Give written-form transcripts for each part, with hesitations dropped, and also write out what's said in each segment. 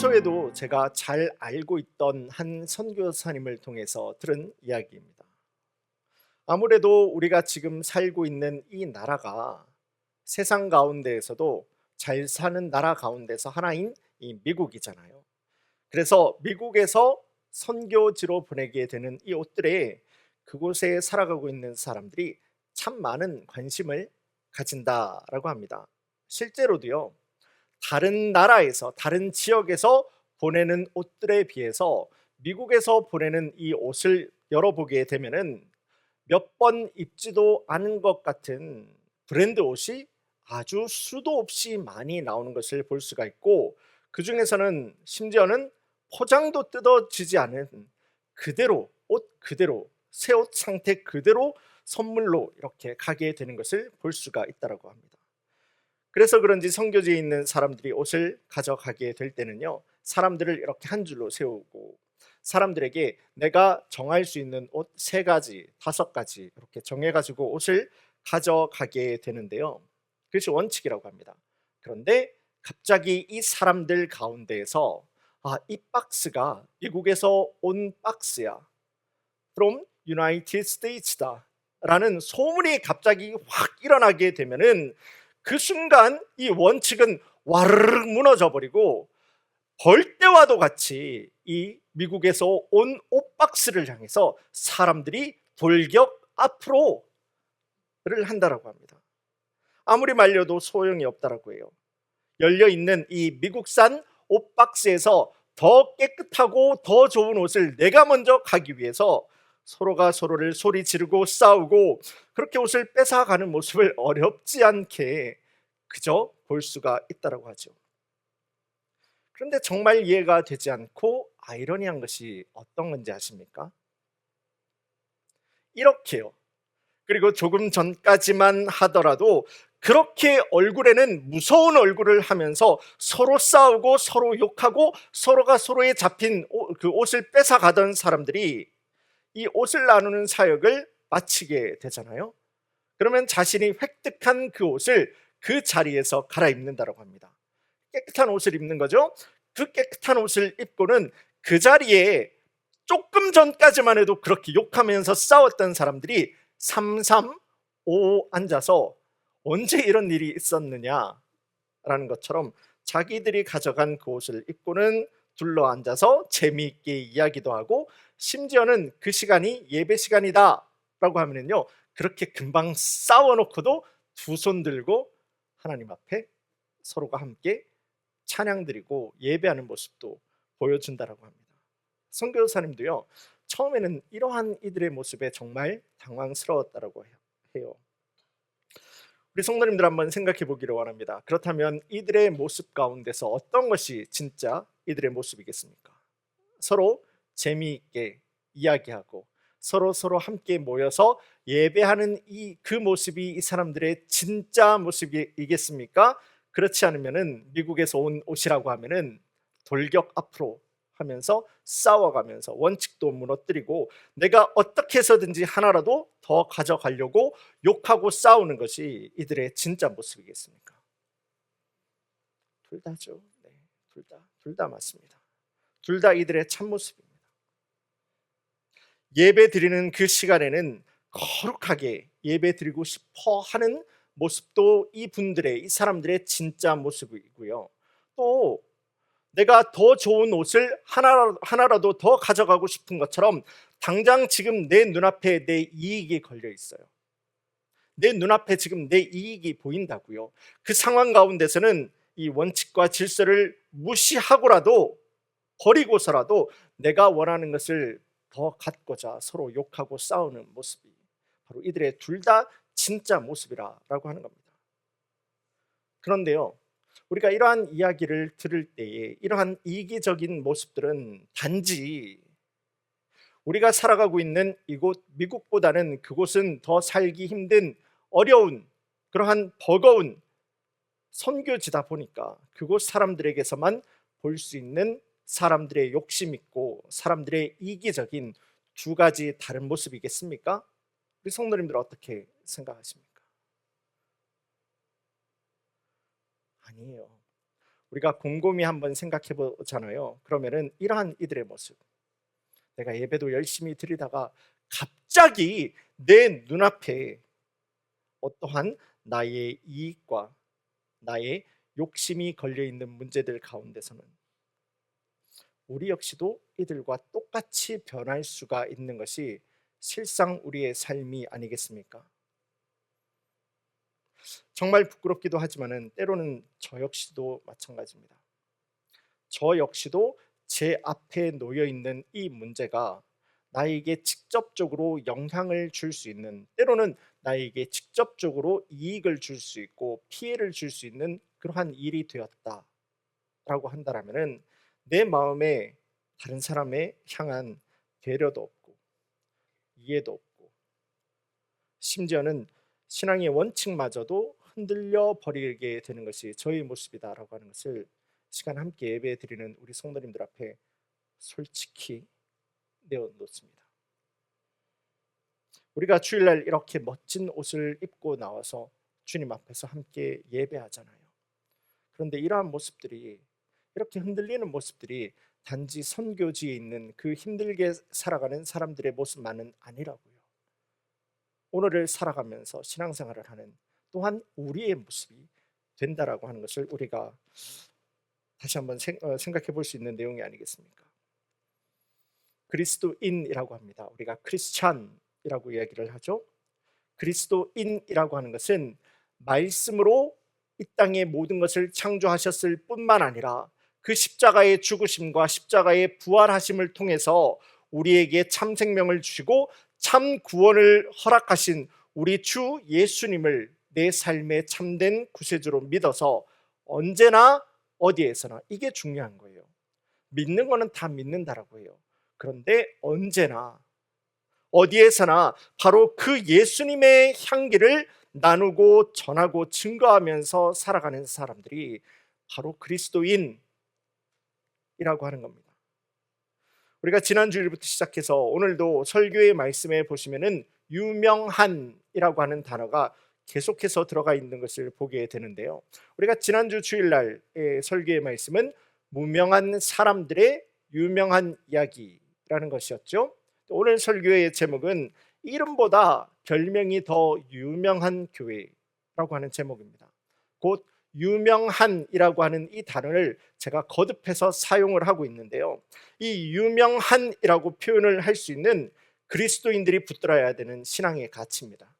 평소에도 제가 잘 알고 있던 한 선교사님을 통해서 들은 이야기입니다. 아무래도 우리가 지금 살고 있는 이 나라가 세상 가운데에서도 잘 사는 나라 가운데서 하나인 이 미국이잖아요. 그래서 미국에서 선교지로 보내게 되는 이 옷들에 그곳에 살아가고 있는 사람들이 참 많은 관심을 가진다라고 합니다. 실제로도요, 다른 나라에서 다른 지역에서 보내는 옷들에 비해서 미국에서 보내는 이 옷을 열어보게 되면은 몇 번 입지도 않은 것 같은 브랜드 옷이 아주 수도 없이 많이 나오는 것을 볼 수가 있고, 그 중에서는 심지어는 포장도 뜯어지지 않은 그대로 옷 그대로 새 옷 상태 그대로 선물로 이렇게 가게 되는 것을 볼 수가 있다라고 합니다. 그래서 그런지 선교지에 있는 사람들이 옷을 가져가게 될 때는요, 사람들을 이렇게 한 줄로 세우고 사람들에게 내가 정할 수 있는 옷 3가지, 5가지 이렇게 정해가지고 옷을 가져가게 되는데요, 그것이 원칙이라고 합니다. 그런데 갑자기 이 사람들 가운데에서 이 박스가 미국에서 온 박스야, from United States다 라는 소문이 갑자기 확 일어나게 되면은 그 순간 이 원칙은 와르르 무너져 버리고 벌떼와도 같이 이 미국에서 온 옷박스를 향해서 사람들이 돌격 앞으로를 한다라고 합니다. 아무리 말려도 소용이 없다라고 해요. 열려있는 이 미국산 옷박스에서 더 깨끗하고 더 좋은 옷을 내가 먼저 가기 위해서 서로가 서로를 소리 지르고 싸우고 그렇게 옷을 뺏어가는 모습을 어렵지 않게 그저 볼 수가 있다라고 하죠. 그런데 정말 이해가 되지 않고 아이러니한 것이 어떤 건지 아십니까? 이렇게요. 그리고 조금 전까지만 하더라도 그렇게 얼굴에는 무서운 얼굴을 하면서 서로 싸우고 서로 욕하고 서로가 서로의 잡힌 그 옷을 뺏어가던 사람들이 이 옷을 나누는 사역을 마치게 되잖아요. 그러면 자신이 획득한 그 옷을 그 자리에서 갈아입는다고 합니다. 깨끗한 옷을 입는 거죠. 그 깨끗한 옷을 입고는 그 자리에 조금 전까지만 해도 그렇게 욕하면서 싸웠던 사람들이 335 앉아서 언제 이런 일이 있었느냐라는 것처럼 자기들이 가져간 그 옷을 입고는 둘러 앉아서 재미있게 이야기도 하고, 심지어는 그 시간이 예배 시간이다 라고 하면은요, 그렇게 금방 싸워놓고도 두 손 들고 하나님 앞에 서로가 함께 찬양 드리고 예배하는 모습도 보여준다라고 합니다. 선교사님도요, 처음에는 이러한 이들의 모습에 정말 당황스러웠다라고 해요. 우리 성도님들 한번 생각해 보기를 원합니다. 그렇다면 이들의 모습 가운데서 어떤 것이 진짜 이들의 모습이겠습니까? 서로 재미있게 이야기하고 서로 함께 모여서 예배하는 그 모습이 이 사람들의 진짜 모습이겠습니까? 그렇지 않으면은 미국에서 온 옷이라고 하면은 돌격 앞으로 하면서 싸워가면서 원칙도 무너뜨리고 내가 어떻게 해서든지 하나라도 더 가져가려고 욕하고 싸우는 것이 이들의 진짜 모습이겠습니까? 둘 다죠. 네, 둘 다 맞습니다. 둘 다 이들의 참모습입니다. 예배 드리는 그 시간에는 거룩하게 예배 드리고 싶어 하는 모습도 이 사람들의 진짜 모습이고요. 또 내가 더 좋은 옷을 하나라도 더 가져가고 싶은 것처럼 당장 지금 내 눈앞에 내 이익이 걸려 있어요. 내 눈앞에 지금 내 이익이 보인다고요. 그 상황 가운데서는 이 원칙과 질서를 무시하고라도 버리고서라도 내가 원하는 것을 더 갖고자 서로 욕하고 싸우는 모습이 바로 이들의 둘 다 진짜 모습이라고 하는 겁니다. 그런데요, 우리가 이러한 이야기를 들을 때에 이러한 이기적인 모습들은 단지 우리가 살아가고 있는 이곳 미국보다는 그곳은 더 살기 힘든 어려운 그러한 버거운 선교지다 보니까 그곳 사람들에게서만 볼 수 있는 사람들의 욕심 있고 사람들의 이기적인 두 가지 다른 모습이겠습니까? 우리 성도님들 어떻게 생각하십니까? 아니에요. 우리가 곰곰이 한번 생각해 보잖아요. 그러면은 이러한 이들의 모습, 내가 예배도 열심히 드리다가 갑자기 내 눈앞에 어떠한 나의 이익과 나의 욕심이 걸려 있는 문제들 가운데서는 우리 역시도 이들과 똑같이 변할 수가 있는 것이 실상 우리의 삶이 아니겠습니까? 정말 부끄럽기도 하지만은 때로는 저 역시도 마찬가지입니다. 저 역시도 제 앞에 놓여 있는 이 문제가 나에게 직접적으로 영향을 줄 수 있는, 때로는 나에게 직접적으로 이익을 줄 수 있고 피해를 줄 수 있는 그러한 일이 되었다라고 한다면은 내 마음에 다른 사람에 향한 배려도 없고 이해도 없고 심지어는 신앙의 원칙마저도 흔들려 버리게 되는 것이 저의 모습이다라고 하는 것을 시간 함께 예배 드리는 우리 성도님들 앞에 솔직히 내어놓습니다. 우리가 주일날 이렇게 멋진 옷을 입고 나와서 주님 앞에서 함께 예배하잖아요. 그런데 이러한 모습들이, 이렇게 흔들리는 모습들이 단지 선교지에 있는 그 힘들게 살아가는 사람들의 모습만은 아니라고요. 오늘을 살아가면서 신앙생활을 하는 또한 우리의 모습이 된다라고 하는 것을 우리가 다시 한번 생각해 볼 수 있는 내용이 아니겠습니까? 그리스도인이라고 합니다. 우리가 크리스찬이라고 이야기를 하죠. 그리스도인이라고 하는 것은 말씀으로 이 땅의 모든 것을 창조하셨을 뿐만 아니라 그 십자가의 죽으심과 십자가의 부활하심을 통해서 우리에게 참 생명을 주시고 참 구원을 허락하신 우리 주 예수님을 내 삶의 참된 구세주로 믿어서 언제나 어디에서나, 이게 중요한 거예요. 믿는 거는 다 믿는다라고 해요. 그런데 언제나 어디에서나 바로 그 예수님의 향기를 나누고 전하고 증거하면서 살아가는 사람들이 바로 그리스도인이라고 하는 겁니다. 우리가 지난 주일부터 시작해서 오늘도 설교의 말씀에 보시면은 유명한이라고 하는 단어가 계속해서 들어가 있는 것을 보게 되는데요. 우리가 지난주 주일날의 설교의 말씀은 무명한 사람들의 유명한 이야기라는 것이었죠. 오늘 설교의 제목은 이름보다 별명이 더 유명한 교회라고 하는 제목입니다. 곧 유명한이라고 하는 이 단어를 제가 거듭해서 사용을 하고 있는데요. 이 유명한이라고 표현을 할 수 있는 그리스도인들이 붙들어야 되는 신앙의 가치입니다.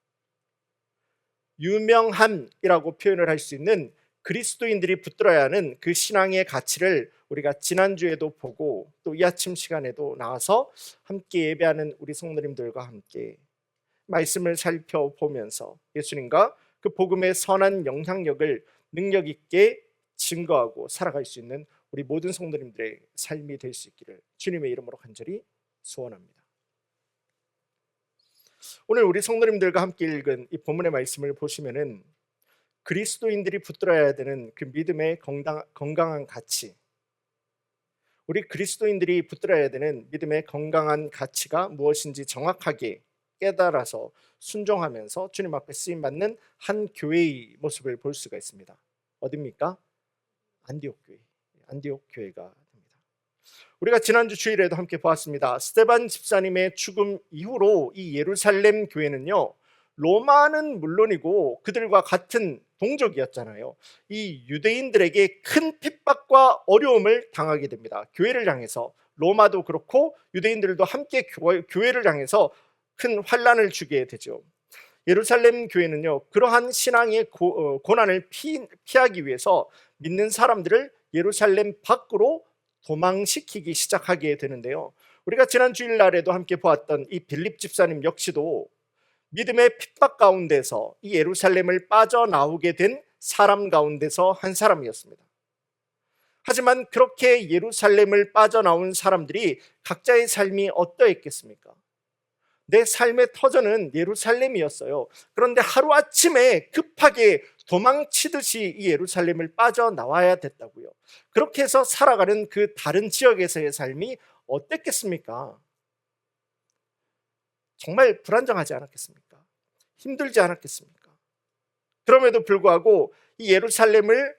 유명한이라고 표현을 할 수 있는 그리스도인들이 붙들어야 하는 그 신앙의 가치를 우리가 지난주에도 보고 또 이 아침 시간에도 나와서 함께 예배하는 우리 성도님들과 함께 말씀을 살펴보면서 예수님과 그 복음의 선한 영향력을 능력 있게 증거하고 살아갈 수 있는 우리 모든 성도님들의 삶이 될 수 있기를 주님의 이름으로 간절히 소원합니다. 오늘 우리 성도님들과 함께 읽은 이 본문의 말씀을 보시면은 그리스도인들이 붙들어야 되는 그 믿음의 건강한 가치, 우리 그리스도인들이 붙들어야 되는 믿음의 건강한 가치가 무엇인지 정확하게 깨달아서 순종하면서 주님 앞에 쓰임받는 한 교회의 모습을 볼 수가 있습니다. 어디입니까? 안디옥 교회, 안디옥 교회가 됩니다. 우리가 지난주 주일에도 함께 보았습니다. 스데반 집사님의 죽음 이후로 이 예루살렘 교회는요, 로마는 물론이고 그들과 같은 동족이었잖아요. 이 유대인들에게 큰 핍박과 어려움을 당하게 됩니다. 교회를 향해서 로마도 그렇고 유대인들도 함께 교회를 향해서 큰 환난을 주게 되죠. 예루살렘 교회는요, 그러한 신앙의 고난을 피하기 위해서 믿는 사람들을 예루살렘 밖으로 도망시키기 시작하게 되는데요. 우리가 지난 주일날에도 함께 보았던 이 빌립 집사님 역시도 믿음의 핍박 가운데서 이 예루살렘을 빠져나오게 된 사람 가운데서 한 사람이었습니다. 하지만 그렇게 예루살렘을 빠져나온 사람들이 각자의 삶이 어떠했겠습니까? 내 삶의 터전은 예루살렘이었어요. 그런데 하루아침에 급하게 도망치듯이 이 예루살렘을 빠져나와야 됐다고요. 그렇게 해서 살아가는 그 다른 지역에서의 삶이 어땠겠습니까? 정말 불안정하지 않았겠습니까? 힘들지 않았겠습니까? 그럼에도 불구하고 이 예루살렘을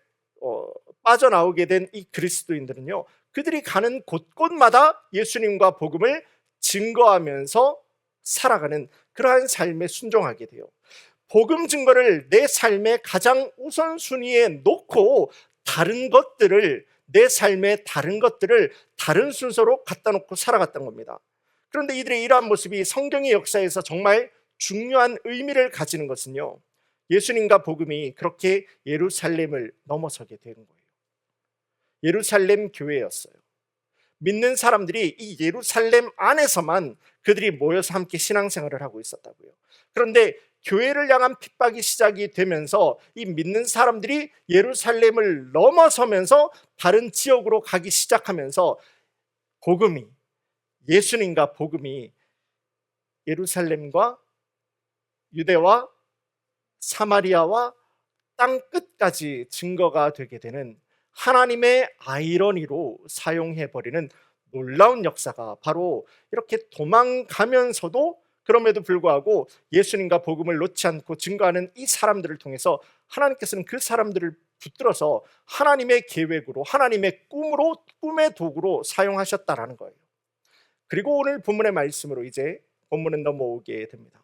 빠져나오게 된 이 그리스도인들은요, 그들이 가는 곳곳마다 예수님과 복음을 증거하면서 살아가는 그러한 삶에 순종하게 돼요. 복음 증거를 내 삶의 가장 우선순위에 놓고 내 삶의 다른 것들을 다른 순서로 갖다 놓고 살아갔던 겁니다. 그런데 이들의 이러한 모습이 성경의 역사에서 정말 중요한 의미를 가지는 것은요, 예수님과 복음이 그렇게 예루살렘을 넘어서게 된 거예요. 예루살렘 교회였어요. 믿는 사람들이 이 예루살렘 안에서만 그들이 모여서 함께 신앙생활을 하고 있었다고요. 그런데 교회를 향한 핍박이 시작이 되면서 이 믿는 사람들이 예루살렘을 넘어서면서 다른 지역으로 가기 시작하면서 예수님과 복음이 예루살렘과 유대와 사마리아와 땅 끝까지 증거가 되게 되는 하나님의 아이러니로 사용해버리는 놀라운 역사가 바로 이렇게 도망가면서도 그럼에도 불구하고 예수님과 복음을 놓지 않고 증거하는 이 사람들을 통해서 하나님께서는 그 사람들을 붙들어서 하나님의 계획으로, 하나님의 꿈의 도구로 사용하셨다라는 거예요. 그리고 오늘 본문의 말씀으로 이제 본문은 넘어오게 됩니다.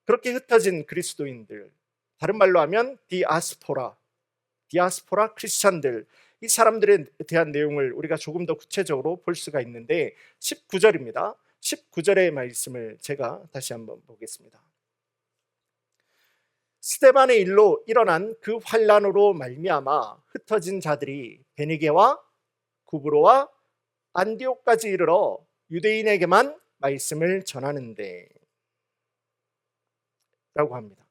그렇게 흩어진 그리스도인들, 다른 말로 하면 디아스포라 크리스찬들, 이 사람들에 대한 내용을 우리가 조금 더 구체적으로 볼 수가 있는데 19절입니다. 19절의 말씀을 제가 다시 한번 보겠습니다. 스데반의 일로 일어난 그 환란으로 말미암아 흩어진 자들이 베니게와 구브로와 안디옥까지 이르러 유대인에게만 말씀을 전하는데 라고 합니다.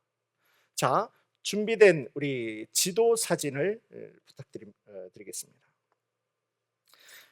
자, 준비된 우리 지도 사진을 부탁드리겠습니다.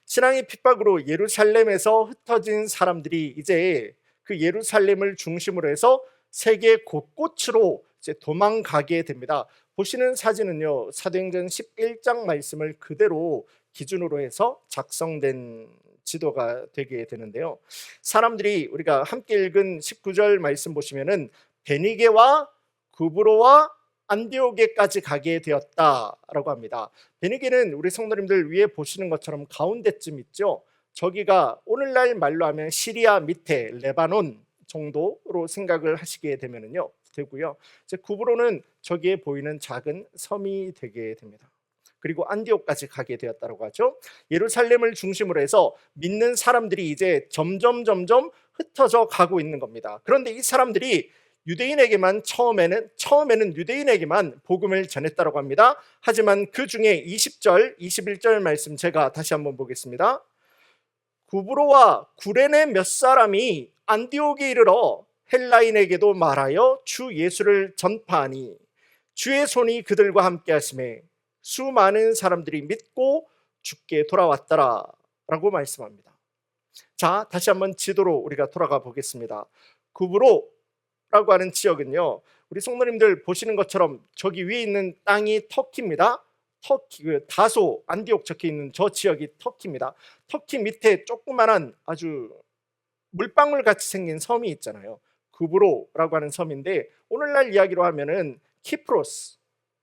신앙의 핍박으로 예루살렘에서 흩어진 사람들이 이제 그 예루살렘을 중심으로 해서 세계 곳곳으로 이제 도망가게 됩니다. 보시는 사진은요, 사도행전 11장 말씀을 그대로 기준으로 해서 작성된 지도가 되게 되는데요. 사람들이 우리가 함께 읽은 19절 말씀 보시면은 베니게와 구브로와 안디옥에까지 가게 되었다라고 합니다. 베니게는 우리 성도님들 위에 보시는 것처럼 가운데쯤 있죠. 저기가 오늘날 말로 하면 시리아 밑에 레바논 정도로 생각을 하시게 되고요. 이제 구브로는 저기에 보이는 작은 섬이 되게 됩니다. 그리고 안디옥까지 가게 되었다고 하죠. 예루살렘을 중심으로 해서 믿는 사람들이 이제 점점 흩어져 가고 있는 겁니다. 그런데 이 사람들이 처음에는 유대인에게만 복음을 전했다고 합니다. 하지만 그 중에 20절, 21절 말씀 제가 다시 한번 보겠습니다. 구브로와 구레네 몇 사람이 안디옥에 이르러 헬라인에게도 말하여 주 예수를 전파하니 주의 손이 그들과 함께 하심에 수많은 사람들이 믿고 주께 돌아왔더라 라고 말씀합니다. 자, 다시 한번 지도로 우리가 돌아가 보겠습니다. 구브로라고 하는 지역은요, 우리 성도님들 보시는 것처럼 저기 위에 있는 땅이 터키입니다. 다소 안디옥 적혀 있는 저 지역이 터키입니다. 터키 밑에 조그만한 아주 물방울 같이 생긴 섬이 있잖아요. 구브로라고 하는 섬인데 오늘날 이야기로 하면은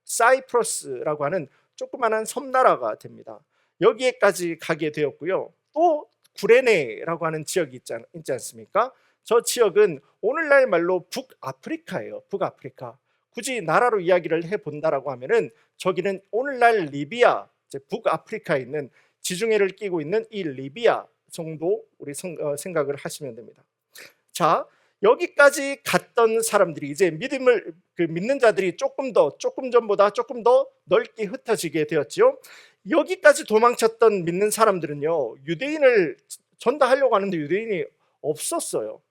사이프러스라고 하는 조그만한 섬나라가 됩니다. 여기에까지 가게 되었고요. 또 구레네라고 하는 지역이 있지 않습니까? 저 지역은 오늘날 말로 북아프리카예요. 북아프리카. 굳이 나라로 이야기를 해본다라고 하면은 저기는 오늘날 리비아, 북아프리카에 있는 지중해를 끼고 있는 이 리비아 정도 우리 생각을 하시면 됩니다. 자, 여기까지 갔던 사람들이 이제 믿는 자들이 조금 전보다 조금 더 넓게 흩어지게 되었지요. 여기까지 도망쳤던 믿는 사람들은요, 유대인을 전도하려고 하는데 유대인이 없었어요.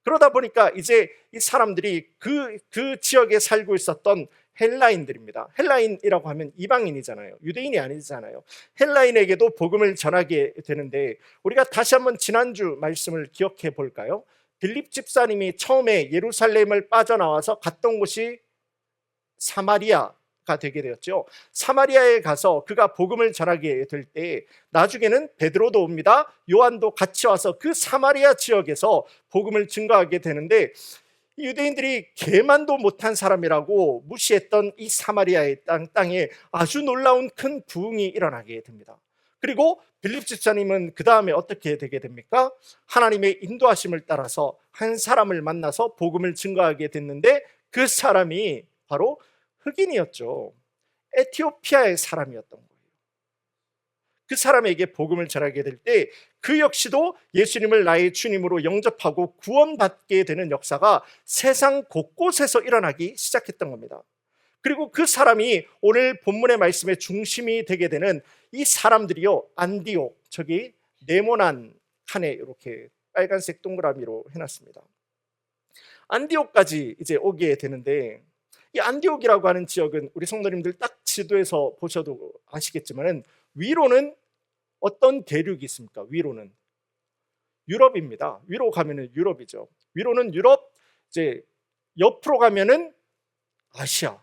그러다 보니까 이제 이 사람들이 그 지역에 살고 있었던 헬라인들입니다. 헬라인이라고 하면 이방인이잖아요. 유대인이 아니잖아요. 헬라인에게도 복음을 전하게 되는데 우리가 다시 한번 지난주 말씀을 기억해 볼까요? 빌립 집사님이 처음에 예루살렘을 빠져나와서 갔던 곳이 사마리아가 되게 되었죠. 사마리아에 가서 그가 복음을 전하게 될 때 나중에는 베드로도 옵니다. 요한도 같이 와서 그 사마리아 지역에서 복음을 증거하게 되는데 유대인들이 개만도 못한 사람이라고 무시했던 이 사마리아의 땅에 아주 놀라운 큰 부흥이 일어나게 됩니다. 그리고 빌립 집사님은 그 다음에 어떻게 되게 됩니까? 하나님의 인도하심을 따라서 한 사람을 만나서 복음을 증거하게 됐는데, 그 사람이 바로 흑인이었죠. 에티오피아의 사람이었던 거예요. 그 사람에게 복음을 전하게 될 때 그 역시도 예수님을 나의 주님으로 영접하고 구원받게 되는 역사가 세상 곳곳에서 일어나기 시작했던 겁니다. 그리고 그 사람이 오늘 본문의 말씀의 중심이 되게 되는 이 사람들이요, 안디옥, 저기 네모난 칸에 이렇게 빨간색 동그라미로 해놨습니다. 안디옥까지 이제 오게 되는데, 이 안디옥이라고 하는 지역은 우리 성도님들 딱 지도에서 보셔도 아시겠지만은 위로는 어떤 대륙이 있습니까? 위로는 유럽입니다. 위로 가면은 유럽이죠. 위로는 유럽, 이제 옆으로 가면은 아시아,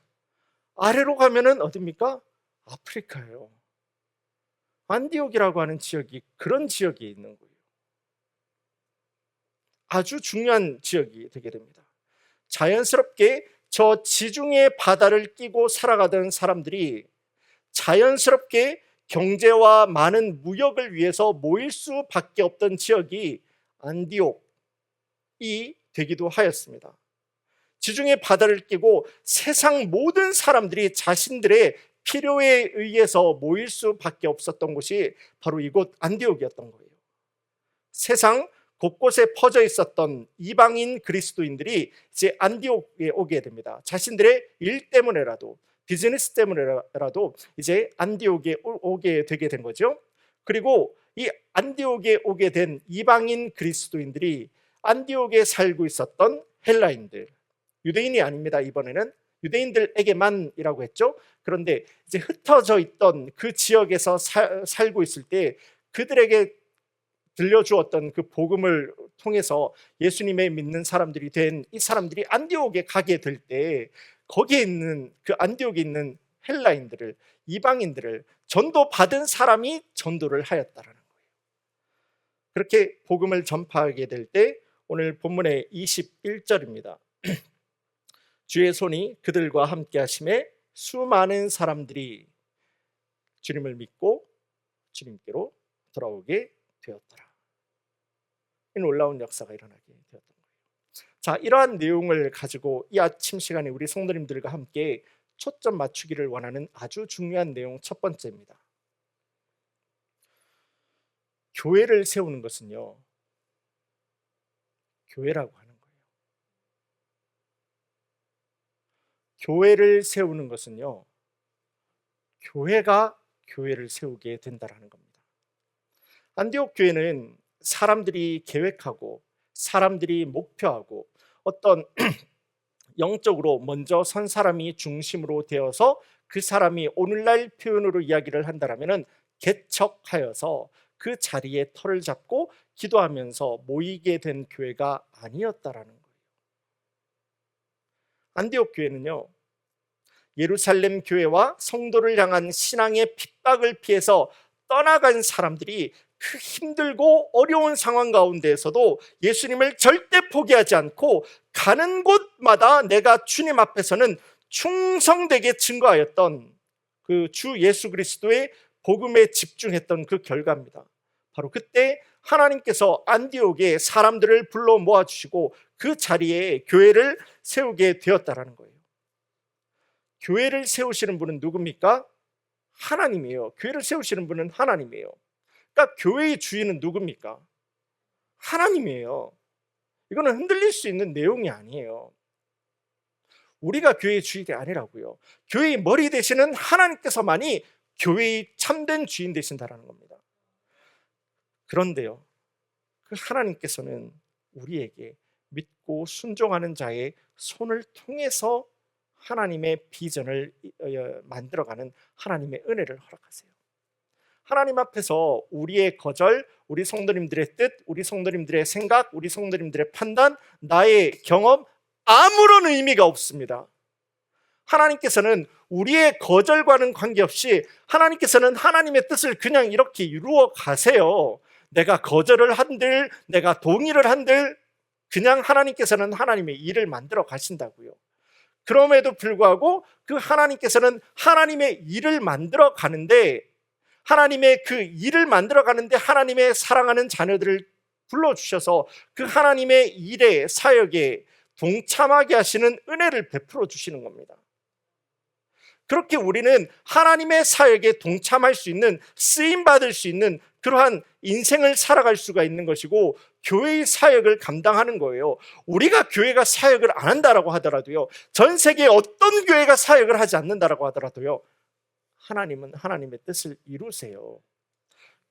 아래로 가면은 어디입니까? 아프리카예요. 안디옥이라고 하는 지역이 그런 지역이 있는 거예요. 아주 중요한 지역이 되게 됩니다. 자연스럽게 저 지중해 바다를 끼고 살아가던 사람들이 자연스럽게 경제와 많은 무역을 위해서 모일 수밖에 없던 지역이 안디옥이 되기도 하였습니다. 지중해 바다를 끼고 세상 모든 사람들이 자신들의 필요에 의해서 모일 수밖에 없었던 곳이 바로 이곳 안디옥이었던 거예요. 세상 곳곳에 퍼져 있었던 이방인 그리스도인들이 이제 안디옥에 오게 됩니다. 자신들의 일 때문에라도, 비즈니스 때문에라도 이제 안디옥에 오게 되게 된 거죠. 그리고 이 안디옥에 오게 된 이방인 그리스도인들이 안디옥에 살고 있었던 헬라인들, 유대인이 아닙니다. 이번에는 유대인들에게만이라고 했죠. 그런데 이제 흩어져 있던 그 지역에서 살고 있을 때 그들에게 들려주었던 그 복음을 통해서 예수님의 믿는 사람들이 된 이 사람들이 안디옥에 가게 될 때 거기에 있는 그 안디옥에 있는 헬라인들을, 이방인들을 전도받은 사람이 전도를 하였다라는 거예요. 그렇게 복음을 전파하게 될 때 오늘 본문의 21절입니다. 주의 손이 그들과 함께 하심에 수많은 사람들이 주님을 믿고 주님께로 돌아오게 되었더라. 이 놀라운 역사가 일어나게 되었던 거예요. 자, 이러한 내용을 가지고 이 아침 시간에 우리 성도님들과 함께 초점 맞추기를 원하는 아주 중요한 내용 첫 번째입니다. 교회를 세우는 것은요, 교회라고 하는 거예요. 교회를 세우는 것은요, 교회가 교회를 세우게 된다라는 겁니다. 안디옥 교회는 사람들이 계획하고 사람들이 목표하고 어떤 영적으로 먼저 선 사람이 중심으로 되어서 그 사람이 오늘날 표현으로 이야기를 한다면 개척하여서 그 자리에 터를 잡고 기도하면서 모이게 된 교회가 아니었다라는 거예요. 안디옥 교회는요, 예루살렘 교회와 성도를 향한 신앙의 핍박을 피해서 떠나간 사람들이 그 힘들고 어려운 상황 가운데에서도 예수님을 절대 포기하지 않고 가는 곳마다 내가 주님 앞에서는 충성되게 증거하였던 그 주 예수 그리스도의 복음에 집중했던 그 결과입니다. 바로 그때 하나님께서 안디옥에 사람들을 불러 모아주시고 그 자리에 교회를 세우게 되었다라는 거예요. 교회를 세우시는 분은 누굽니까? 하나님이에요. 교회를 세우시는 분은 하나님이에요. 그러니까 교회의 주인은 누굽니까? 하나님이에요. 이거는 흔들릴 수 있는 내용이 아니에요. 우리가 교회의 주인이 아니라고요. 교회의 머리 되시는 하나님께서만이 교회의 참된 주인 되신다라는 겁니다. 그런데요, 그 하나님께서는 우리에게 믿고 순종하는 자의 손을 통해서 하나님의 비전을 만들어가는 하나님의 은혜를 허락하세요. 하나님 앞에서 우리의 거절, 우리 성도님들의 뜻, 우리 성도님들의 생각, 우리 성도님들의 판단, 나의 경험 아무런 의미가 없습니다. 하나님께서는 우리의 거절과는 관계없이 하나님께서는 하나님의 뜻을 그냥 이렇게 이루어 가세요. 내가 거절을 한들, 내가 동의를 한들 그냥 하나님께서는 하나님의 일을 만들어 가신다고요. 그럼에도 불구하고 그 하나님께서는 하나님의 일을 만들어 가는데, 하나님의 그 일을 만들어 가는데 하나님의 사랑하는 자녀들을 불러주셔서 그 하나님의 일에, 사역에 동참하게 하시는 은혜를 베풀어 주시는 겁니다. 그렇게 우리는 하나님의 사역에 동참할 수 있는, 쓰임받을 수 있는 그러한 인생을 살아갈 수가 있는 것이고, 교회의 사역을 감당하는 거예요. 우리가 교회가 사역을 안 한다라고 하더라도요, 전 세계에 어떤 교회가 사역을 하지 않는다라고 하더라도요, 하나님은 하나님의 뜻을 이루세요.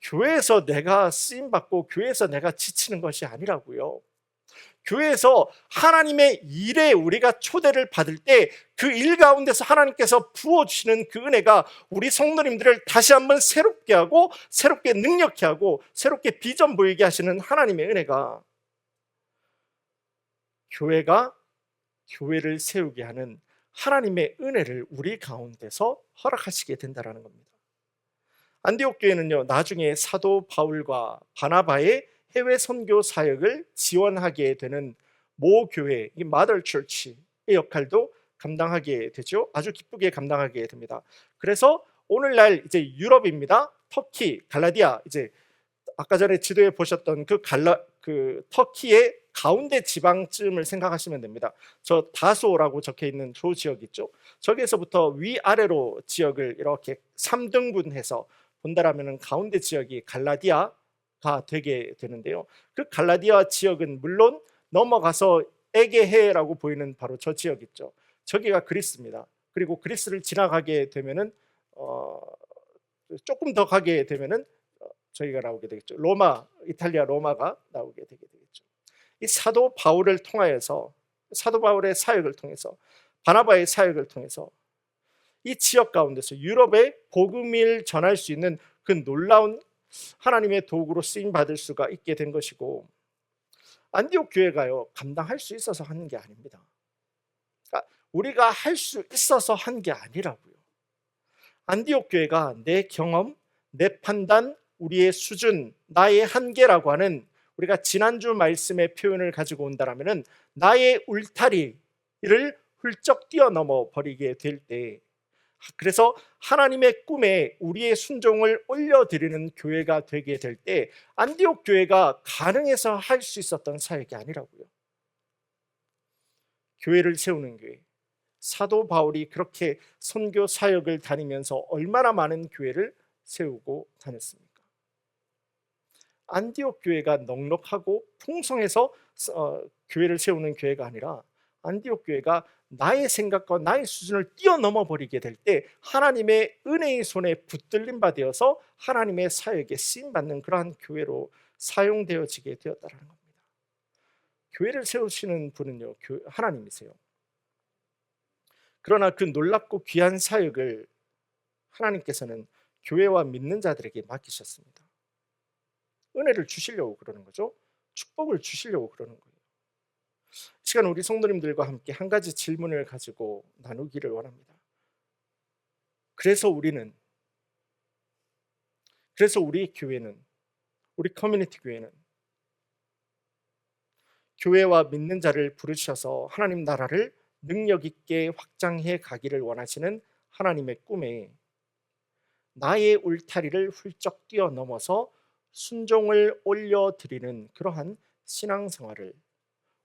교회에서 내가 쓰임받고 교회에서 내가 지치는 것이 아니라고요. 교회에서 하나님의 일에 우리가 초대를 받을 때 그 일 가운데서 하나님께서 부어주시는 그 은혜가 우리 성도님들을 다시 한번 새롭게 하고, 새롭게 능력케 하고, 새롭게 비전 보이게 하시는 하나님의 은혜가 교회가 교회를 세우게 하는 하나님의 은혜를 우리 가운데서 허락하시게 된다는 겁니다. 안디옥 교회는요, 나중에 사도 바울과 바나바의 해외 선교 사역을 지원하게 되는 모 교회, 이 마더 처치의 역할도 감당하게 되죠. 아주 기쁘게 감당하게 됩니다. 그래서 오늘날 이제 유럽입니다. 터키, 갈라디아, 이제 아까 전에 지도에 보셨던 그 터키의 가운데 지방쯤을 생각하시면 됩니다. 저 다소라고 적혀 있는 조 지역 있죠. 저기에서부터 위아래로 지역을 이렇게 3등분해서 본다라면 가운데 지역이 갈라디아가 되게 되는데요. 그 갈라디아 지역은 물론 넘어가서 에게해라고 보이는 바로 저 지역 있죠. 저기가 그리스입니다. 그리고 그리스를 지나가게 되면은 조금 더 가게 되면은 저희가 나오게 되겠죠. 로마, 이탈리아 로마가 나오게 되게 되겠죠. 이 사도 바울을 통하여서, 사도 바울의 사역을 통해서, 바나바의 사역을 통해서 이 지역 가운데서 유럽에 복음을 전할 수 있는 그 놀라운 하나님의 도구로 쓰임 받을 수가 있게 된 것이고, 안디옥 교회가요, 감당할 수 있어서 하는 게 아닙니다. 그러니까 우리가 할 수 있어서 한 게 아니라고요. 안디옥 교회가 내 경험, 내 판단, 우리의 수준, 나의 한계라고 하는, 우리가 지난주 말씀의 표현을 가지고 온다라면은 나의 울타리를 훌쩍 뛰어넘어 버리게 될 때, 그래서 하나님의 꿈에 우리의 순종을 올려드리는 교회가 되게 될 때, 안디옥 교회가 가능해서 할 수 있었던 사역이 아니라고요. 교회를 세우는 교회, 사도 바울이 그렇게 선교 사역을 다니면서 얼마나 많은 교회를 세우고 다녔습니까? 안디옥 교회가 넉넉하고 풍성해서 교회를 세우는 교회가 아니라, 안디옥 교회가 나의 생각과 나의 수준을 뛰어넘어 버리게 될 때 하나님의 은혜의 손에 붙들림 받아서 하나님의 사역에 쓰임 받는 그러한 교회로 사용되어지게 되었다는 겁니다. 교회를 세우시는 분은요, 하나님이세요. 그러나 그 놀랍고 귀한 사역을 하나님께서는 교회와 믿는 자들에게 맡기셨습니다. 은혜를 주시려고 그러는 거죠. 축복을 주시려고 그러는 거예요. 이 시간 우리 성도님들과 함께 한 가지 질문을 가지고 나누기를 원합니다. 그래서 우리 교회는, 우리 커뮤니티 교회는 교회와 믿는 자를 부르셔서 하나님 나라를 능력 있게 확장해 가기를 원하시는 하나님의 꿈에 나의 울타리를 훌쩍 뛰어넘어서 순종을 올려드리는 그러한 신앙생활을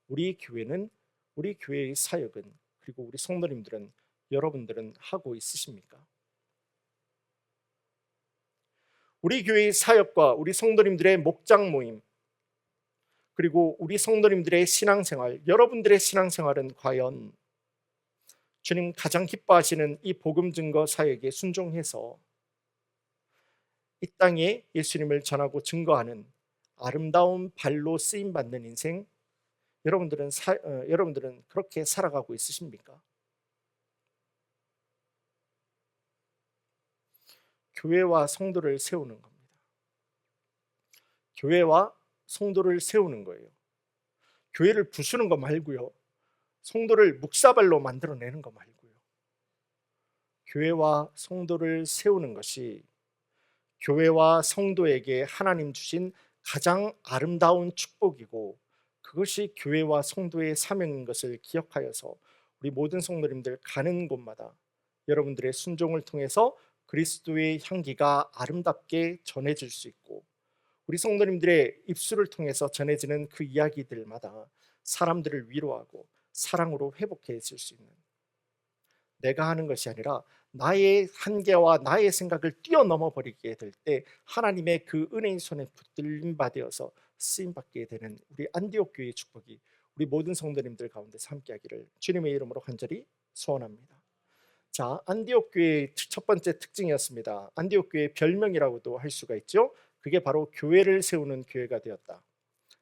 우리 교회는, 우리 교회의 사역은, 그리고 우리 성도님들은, 여러분들은 하고 있으십니까? 우리 교회의 사역과 우리 성도님들의 목장 모임, 그리고 우리 성도님들의 신앙생활, 여러분들의 신앙생활은 과연 주님 가장 기뻐하시는 이 복음 증거 사역에 순종해서 이 땅에 예수님을 전하고 증거하는 아름다운 발로 쓰임 받는 인생, 여러분들은 그렇게 살아가고 있으십니까? 교회와 성도를 세우는 겁니다. 교회와 성도를 세우는 거예요. 교회를 부수는 거 말고요. 성도를 묵사발로 만들어내는 거 말고요. 교회와 성도를 세우는 것이 교회와 성도에게 하나님 주신 가장 아름다운 축복이고, 그것이 교회와 성도의 사명인 것을 기억하여서 우리 모든 성도님들 가는 곳마다 여러분들의 순종을 통해서 그리스도의 향기가 아름답게 전해질 수 있고, 우리 성도님들의 입술을 통해서 전해지는 그 이야기들마다 사람들을 위로하고 사랑으로 회복해질 수 있는, 내가 하는 것이 아니라 나의 한계와 나의 생각을 뛰어넘어 버리게 될 때 하나님의 그 은혜의 손에 붙들림 받아서 쓰임 받게 되는 우리 안디옥 교회의 축복이 우리 모든 성도님들 가운데서 함께하기를 주님의 이름으로 간절히 소원합니다. 자, 안디옥 교회의 첫 번째 특징이었습니다. 안디옥 교회의 별명이라고도 할 수가 있죠. 그게 바로 교회를 세우는 교회가 되었다.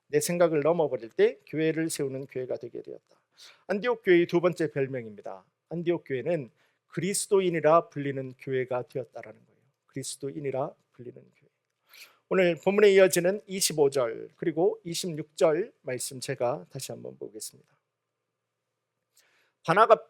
내 생각을 넘어버릴 때 교회를 세우는 교회가 되게 되었다. 안디옥 교회의 두 번째 별명입니다. 안디옥 교회는 그리스도인이라 불리는 교회가 되었다라는 거예요. 그리스도인이라 불리는 교회. 오늘 본문에 이어지는 25절 그리고 26절 말씀 제가 다시 한번 보겠습니다.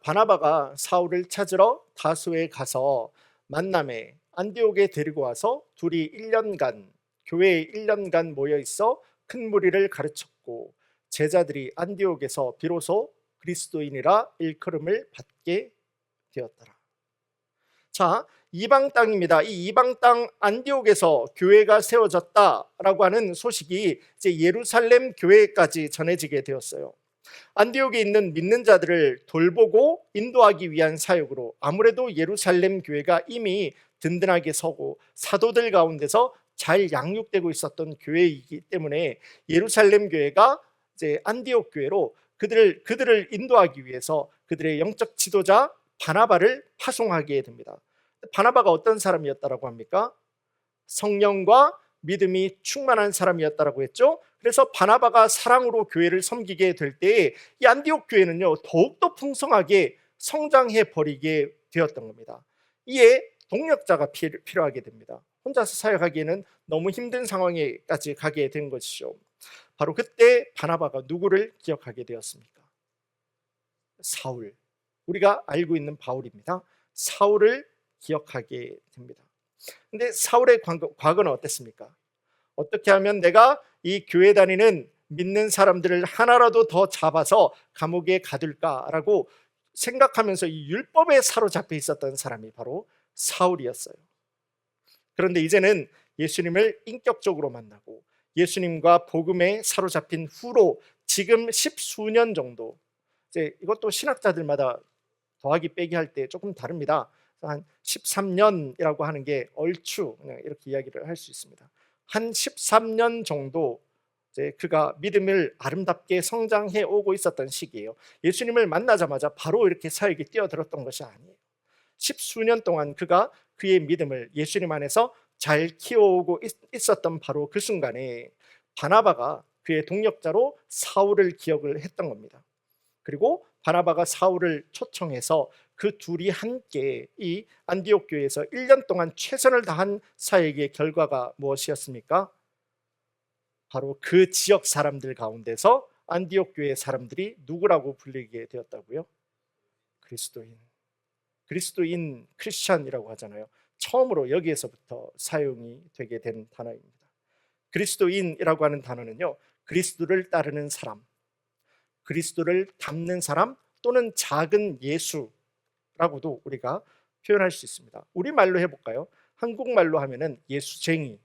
바나바가 사울을 찾으러 다소에 가서 만남에 안디옥에 데리고 와서 둘이 1년간 교회에 1년간 모여 있어 큰 무리를 가르쳤고, 제자들이 안디옥에서 비로소 그리스도인이라 일컬음을 받게 되었더라. 자, 이방 땅입니다. 이 이방 땅 안디옥에서 교회가 세워졌다라고 하는 소식이 이제 예루살렘 교회까지 전해지게 되었어요. 안디옥에 있는 믿는 자들을 돌보고 인도하기 위한 사역으로 아무래도 예루살렘 교회가 이미 든든하게 서고 사도들 가운데서 잘 양육되고 있었던 교회이기 때문에 예루살렘 교회가 이제 안디옥 교회로 그들을 인도하기 위해서 그들의 영적 지도자 바나바를 파송하게 됩니다. 바나바가 어떤 사람이었다라고 합니까? 성령과 믿음이 충만한 사람이었다라고 했죠. 그래서 바나바가 사랑으로 교회를 섬기게 될 때 이 안디옥 교회는요 더욱더 풍성하게 성장해 버리게 되었던 겁니다. 이에 동력자가 필요하게 됩니다. 혼자서 사역하기에는 너무 힘든 상황에까지 가게 된 것이죠. 바로 그때 바나바가 누구를 기억하게 되었습니까? 사울, 우리가 알고 있는 바울입니다. 사울을 기억하게 됩니다. 근데 사울의 과거는 어땠습니까? 어떻게 하면 내가 이 교회 다니는 믿는 사람들을 하나라도 더 잡아서 감옥에 가둘까라고 생각하면서 이 율법에 사로잡혀 있었던 사람이 바로 사울이었어요. 그런데 이제는 예수님을 인격적으로 만나고 예수님과 복음에 사로잡힌 후로 지금 10수년 정도, 이제 이것도 신학자들마다 더하기 빼기 할 때 조금 다릅니다. 한 13년이라고 하는 게 얼추 이렇게 이야기를 할 수 있습니다. 한 13년 정도 이제 그가 믿음을 아름답게 성장해 오고 있었던 시기예요. 예수님을 만나자마자 바로 이렇게 사역에 뛰어들었던 것이 아니에요. 10수년 동안 그가 그의 믿음을 예수님 안에서 잘 키워오고 있었던 바로 그 순간에 바나바가 그의 동력자로 사울을 기억을 했던 겁니다. 그리고 바나바가 사울을 초청해서 그 둘이 함께 이 안디옥 교회에서 1년 동안 최선을 다한 사역의 결과가 무엇이었습니까? 바로 그 지역 사람들 가운데서 안디옥 교회 사람들이 누구라고 불리게 되었다고요? 그리스도인 크리스찬이라고 하잖아요. 처음으로 여기에서부터 사용이 되게 된 단어입니다. 그리스도인이라고 하는 단어는요, 그리스도를 따르는 사람, 그리스도를 닮는 사람 또는 작은 예수라고도 우리가 표현할 수 있습니다. 우리말로 해볼까요? 한국말로 하면은 예수쟁이라고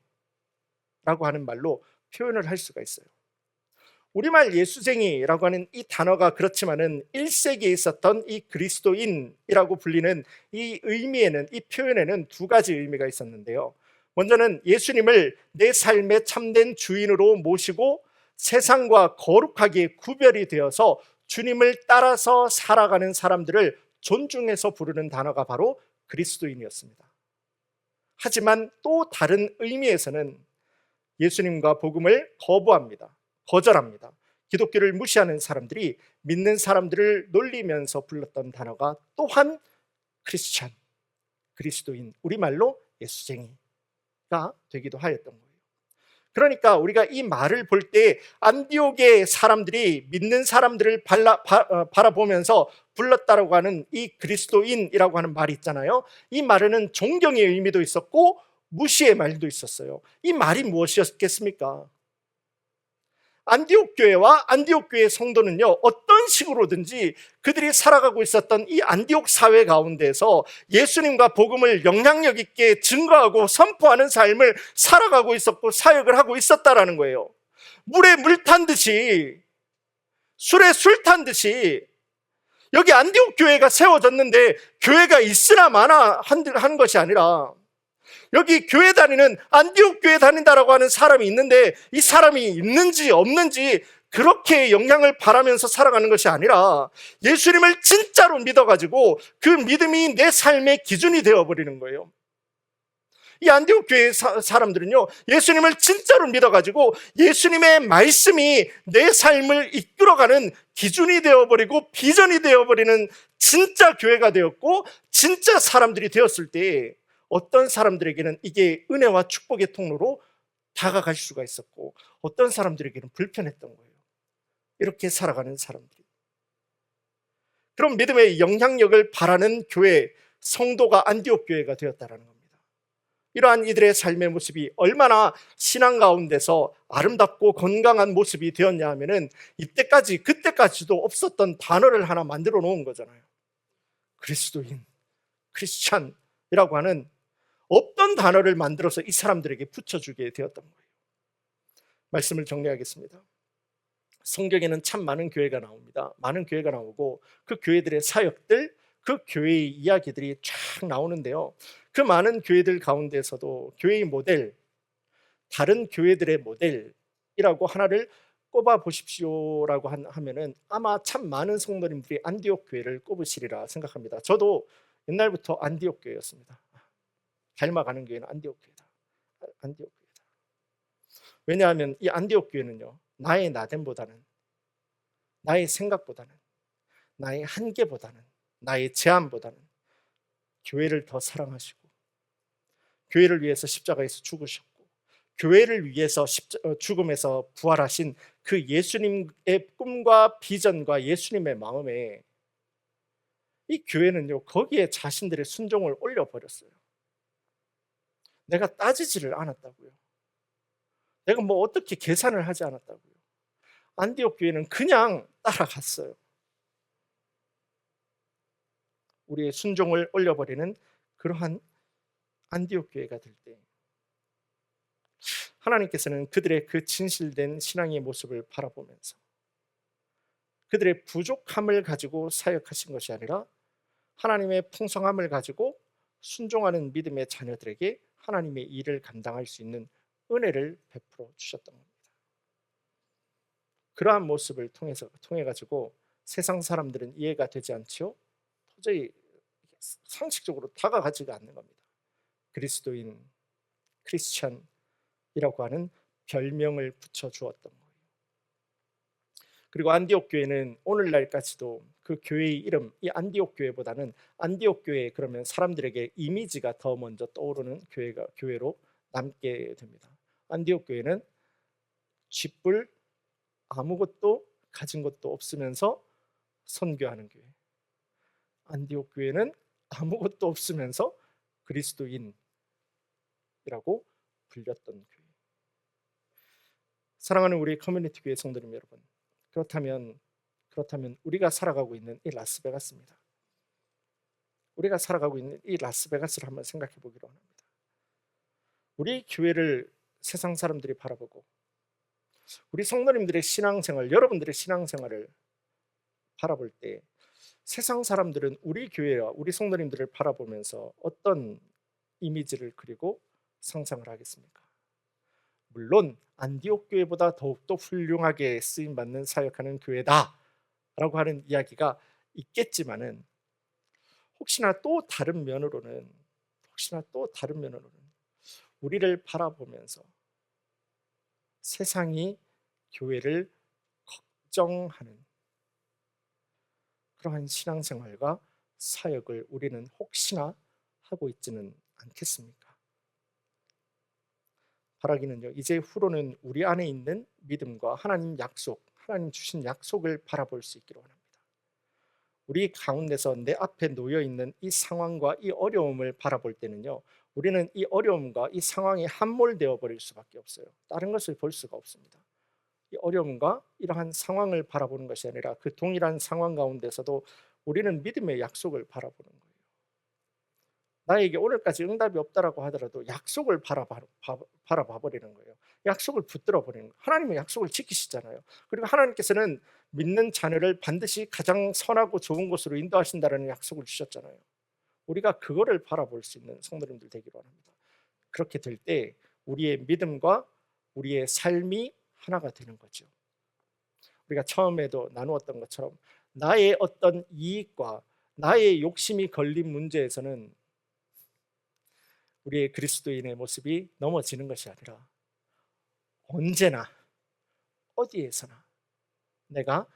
하는 말로 표현을 할 수가 있어요. 우리말 예수쟁이라고 하는 이 단어가 그렇지만은 1세기에 있었던 이 그리스도인이라고 불리는 이 의미에는, 이 표현에는 두 가지 의미가 있었는데요. 먼저는 예수님을 내 삶의 참된 주인으로 모시고 세상과 거룩하게 구별이 되어서 주님을 따라서 살아가는 사람들을 존중해서 부르는 단어가 바로 그리스도인이었습니다. 하지만 또 다른 의미에서는 예수님과 복음을 거절합니다. 기독교를 무시하는 사람들이 믿는 사람들을 놀리면서 불렀던 단어가 또한 크리스찬, 그리스도인, 우리말로 예수쟁이가 되기도 하였던 거예요. 그러니까 우리가 이 말을 볼 때 안디옥의 사람들이 믿는 사람들을 바라보면서 불렀다라고 하는 이 그리스도인이라고 하는 말이 있잖아요. 이 말에는 존경의 의미도 있었고 무시의 말도 있었어요. 이 말이 무엇이었겠습니까? 안디옥 교회와 안디옥 교회 성도는요, 어떤 식으로든지 그들이 살아가고 있었던 이 안디옥 사회 가운데서 예수님과 복음을 영향력 있게 증거하고 선포하는 삶을 살아가고 있었고 사역을 하고 있었다라는 거예요. 물에 물 탄 듯이, 술에 술 탄 듯이 여기 안디옥 교회가 세워졌는데 교회가 있으나 마나 한 것이 아니라, 여기 교회 다니는, 안디옥 교회 다닌다라고 하는 사람이 있는데 이 사람이 있는지 없는지 그렇게 영향을 바라면서 살아가는 것이 아니라 예수님을 진짜로 믿어가지고 그 믿음이 내 삶의 기준이 되어버리는 거예요. 이 안디옥 교회 사람들은요, 예수님을 진짜로 믿어가지고 예수님의 말씀이 내 삶을 이끌어가는 기준이 되어버리고 비전이 되어버리는 진짜 교회가 되었고, 진짜 사람들이 되었을 때 어떤 사람들에게는 이게 은혜와 축복의 통로로 다가갈 수가 있었고, 어떤 사람들에게는 불편했던 거예요. 이렇게 살아가는 사람들이. 그런 믿음의 영향력을 바라는 교회, 성도가 안디옥 교회가 되었다는 겁니다. 이러한 이들의 삶의 모습이 얼마나 신앙 가운데서 아름답고 건강한 모습이 되었냐 하면은, 그때까지도 없었던 단어를 하나 만들어 놓은 거잖아요. 그리스도인, 크리스찬이라고 하는 없던 단어를 만들어서 이 사람들에게 붙여주게 되었던 거예요. 말씀을 정리하겠습니다. 성경에는 참 많은 교회가 나옵니다. 많은 교회가 나오고 그 교회들의 사역들, 그 교회의 이야기들이 쫙 나오는데요, 그 많은 교회들 가운데서도 교회의 모델, 다른 교회들의 모델이라고 하나를 꼽아 보십시오라고 하면은 아마 참 많은 성도님들이 안디옥 교회를 꼽으시리라 생각합니다. 저도 옛날부터 안디옥 교회였습니다. 닮아가는 교회는 안디옥 교회다. 안디옥 교회다. 왜냐하면 이 안디옥 교회는요, 나의 나됨보다는, 나의 생각보다는, 나의 한계보다는, 나의 제한보다는 교회를 더 사랑하시고, 교회를 위해서 십자가에서 죽으셨고, 교회를 위해서 죽음에서 부활하신 그 예수님의 꿈과 비전과 예수님의 마음에, 이 교회는요, 거기에 자신들의 순종을 올려버렸어요. 내가 따지지를 않았다고요. 내가 뭐 어떻게 계산을 하지 않았다고요. 안디옥 교회는 그냥 따라갔어요. 우리의 순종을 올려버리는 그러한 안디옥 교회가 될 때, 하나님께서는 그들의 그 진실된 신앙의 모습을 바라보면서 그들의 부족함을 가지고 사역하신 것이 아니라 하나님의 풍성함을 가지고 순종하는 믿음의 자녀들에게 하나님의 일을 감당할 수 있는 은혜를 베풀어 주셨던 겁니다. 그러한 모습을 통해 가지고 세상 사람들은 이해가 되지 않지요. 도저히 상식적으로 다가가지가 않는 겁니다. 그리스도인, 크리스찬이라고 하는 별명을 붙여 주었던 거예요. 그리고 안디옥 교회는 오늘날까지도 그 교회의 이름, 이 안디옥 교회보다는 안디옥 교회 그러면 사람들에게 이미지가 더 먼저 떠오르는 교회로 남게 됩니다. 안디옥 교회는 쥐뿔, 아무것도 가진 것도 없으면서 선교하는 교회. 안디옥 교회는 아무것도 없으면서 그리스도인이라고 불렸던 교회. 사랑하는 우리 커뮤니티 교회 성도님 여러분, 그렇다면 우리가 살아가고 있는 이 라스베가스입니다. 우리가 살아가고 있는 이 라스베가스를 한번 생각해 보기로 합니다. 우리 교회를 세상 사람들이 바라보고, 우리 성도님들의 신앙생활, 여러분들의 신앙생활을 바라볼 때 세상 사람들은 우리 교회와 우리 성도님들을 바라보면서 어떤 이미지를 그리고 상상을 하겠습니까? 물론 안디옥 교회보다 더욱더 훌륭하게 쓰임받는 사역하는 교회다라고 하는 이야기가 있겠지만은, 혹시나 또 다른 면으로는 우리를 바라보면서 세상이 교회를 걱정하는 그러한 신앙생활과 사역을 우리는 혹시나 하고 있지는 않겠습니까? 바라기는요, 이제 후로는 우리 안에 있는 믿음과 하나님 주신 약속을 바라볼 수 있기를 원합니다. 우리 가운데서 내 앞에 놓여 있는 이 상황과 이 어려움을 바라볼 때는요, 우리는 이 어려움과 이 상황에 함몰되어 버릴 수밖에 없어요. 다른 것을 볼 수가 없습니다. 이 어려움과 이러한 상황을 바라보는 것이 아니라 그 동일한 상황 가운데서도 우리는 믿음의 약속을 바라보는 거예요. 나에게 오늘까지 응답이 없다라고 하더라도 약속을 바라봐 버리는 거예요. 약속을 붙들어 버리는 거예요. 하나님은 약속을 지키시잖아요. 그리고 하나님께서는 믿는 자녀를 반드시 가장 선하고 좋은 곳으로 인도하신다라는 약속을 주셨잖아요. 우리가 그거를 바라볼 수 있는 성도님들 되기를 원합니다. 그렇게 될 때 우리의 믿음과 우리의 삶이 하나가 되는 거죠. 우리가 처음에도 나누었던 것처럼 나의 어떤 이익과 나의 욕심이 걸린 문제에서는 우리의 그리스도인의 모습이 넘어지는 것이 아니라 언제나 어디에서나 내가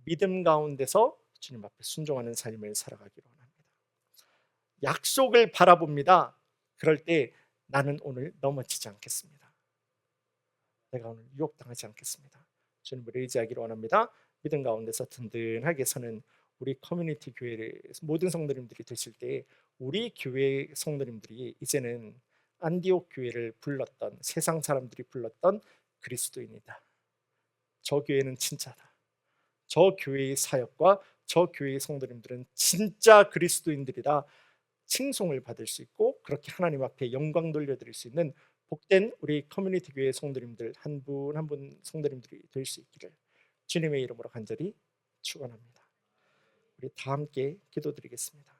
믿음 가운데서 주님 앞에 순종하는 삶을 살아가기로 합니다. 약속을 바라봅니다. 그럴 때 나는 오늘 넘어지지 않겠습니다. 내가 오늘 유혹당하지 않겠습니다. 주님을 의지하기로 원합니다. 믿음 가운데서 든든하게 서는 우리 커뮤니티 교회의 모든 성도님들이 되실 때 우리 교회 성도님들이 이제는 안디옥 교회를 불렀던 세상 사람들이 불렀던 그리스도인이다. 저 교회는 진짜다. 저 교회의 사역과 저 교회의 성도님들은 진짜 그리스도인들이다. 칭송을 받을 수 있고 그렇게 하나님 앞에 영광 돌려드릴 수 있는 복된 우리 커뮤니티 교회 성도님들 한 분 한 분 성도님들이 될 수 있기를 주님의 이름으로 간절히 축원합니다. 우리 다 함께 기도드리겠습니다.